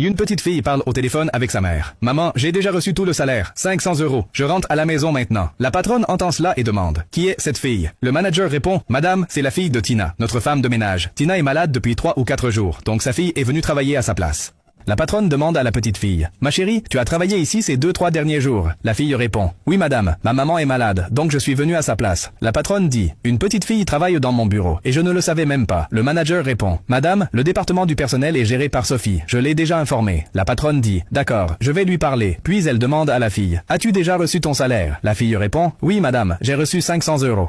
Une petite fille parle au téléphone avec sa mère. Maman, j'ai déjà reçu tout le salaire, 500 €. Je rentre à la maison maintenant. La patronne entend cela et demande, qui est cette fille? Le manager répond, Madame, c'est la fille de Tina, notre femme de ménage. Tina est malade depuis 3 ou 4 jours, donc sa fille est venue travailler à sa place. La patronne demande à la petite fille, ma chérie, tu as travaillé ici ces 2-3 derniers jours? La fille répond, oui madame, ma maman est malade, donc je suis venue à sa place. La patronne dit, une petite fille travaille dans mon bureau, et je ne le savais même pas. Le manager répond, madame, le département du personnel est géré par Sophie, je l'ai déjà informée. La patronne dit, d'accord, je vais lui parler. Puis elle demande à la fille, as-tu déjà reçu ton salaire? La fille répond, oui madame, j'ai reçu 500 €.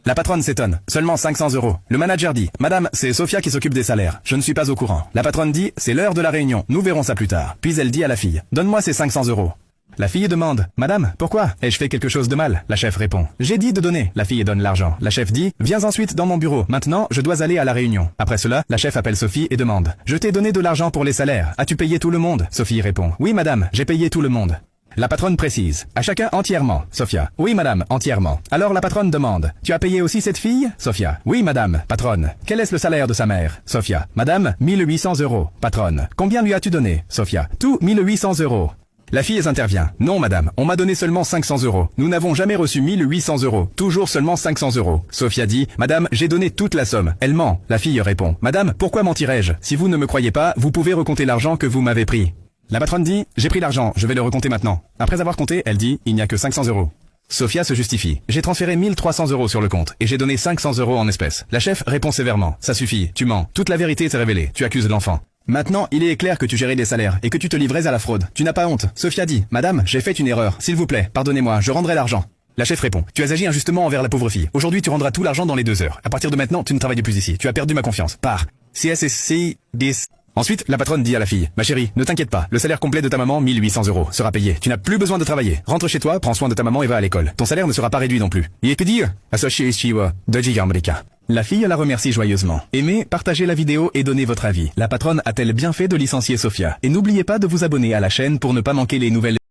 La patronne s'étonne. Seulement 500 €. Le manager dit, Madame, c'est Sophia qui s'occupe des salaires. Je ne suis pas au courant. La patronne dit, c'est l'heure de la réunion. Nous verrons ça plus tard. Puis elle dit à la fille, donne-moi ces 500 €. La fille demande, Madame, pourquoi? Ai-je fait quelque chose de mal? La chef répond, j'ai dit de donner. La fille donne l'argent. La chef dit, viens ensuite dans mon bureau. Maintenant, je dois aller à la réunion. Après cela, la chef appelle Sophie et demande, je t'ai donné de l'argent pour les salaires. As-tu payé tout le monde? Sophie répond, oui madame, j'ai payé tout le monde. La patronne précise, à chacun entièrement. Sophia, oui madame, entièrement. Alors la patronne demande, tu as payé aussi cette fille? Sophia, oui madame. Patronne, quel est le salaire de sa mère? Sophia, madame, 1800 €. Patronne, combien lui as-tu donné? Sophia, tout 1800 €. La fille intervient, non madame, on m'a donné seulement 500 €. Nous n'avons jamais reçu 1800 €, toujours seulement 500 €. Sophia dit, madame, j'ai donné toute la somme. Elle ment. La fille répond, madame, pourquoi mentirais-je? Si vous ne me croyez pas, vous pouvez recompter l'argent que vous m'avez pris. La patronne dit, j'ai pris l'argent, je vais le recompter maintenant. Après avoir compté, elle dit, il n'y a que 500 €. Sophia se justifie. J'ai transféré 1300 € sur le compte, et j'ai donné 500 € en espèces. La chef répond sévèrement, ça suffit, tu mens. Toute la vérité s'est révélée, tu accuses l'enfant. Maintenant, il est clair que tu gérais des salaires, et que tu te livrais à la fraude. Tu n'as pas honte. Sophia dit, madame, j'ai fait une erreur. S'il vous plaît, pardonnez-moi, je rendrai l'argent. La chef répond, tu as agi injustement envers la pauvre fille. Aujourd'hui, tu rendras tout l'argent dans les 2 heures. À partir de maintenant, tu ne travailles plus ici. Tu as perdu ma confiance. Pars. CSSC 10. Ensuite, la patronne dit à la fille, ma chérie, ne t'inquiète pas, le salaire complet de ta maman, 1800 € sera payé. Tu n'as plus besoin de travailler. Rentre chez toi, prends soin de ta maman et va à l'école. Ton salaire ne sera pas réduit non plus. La fille la remercie joyeusement. Aimez, partagez la vidéo et donnez votre avis. La patronne a-t-elle bien fait de licencier Sophia? Et n'oubliez pas de vous abonner à la chaîne pour ne pas manquer les nouvelles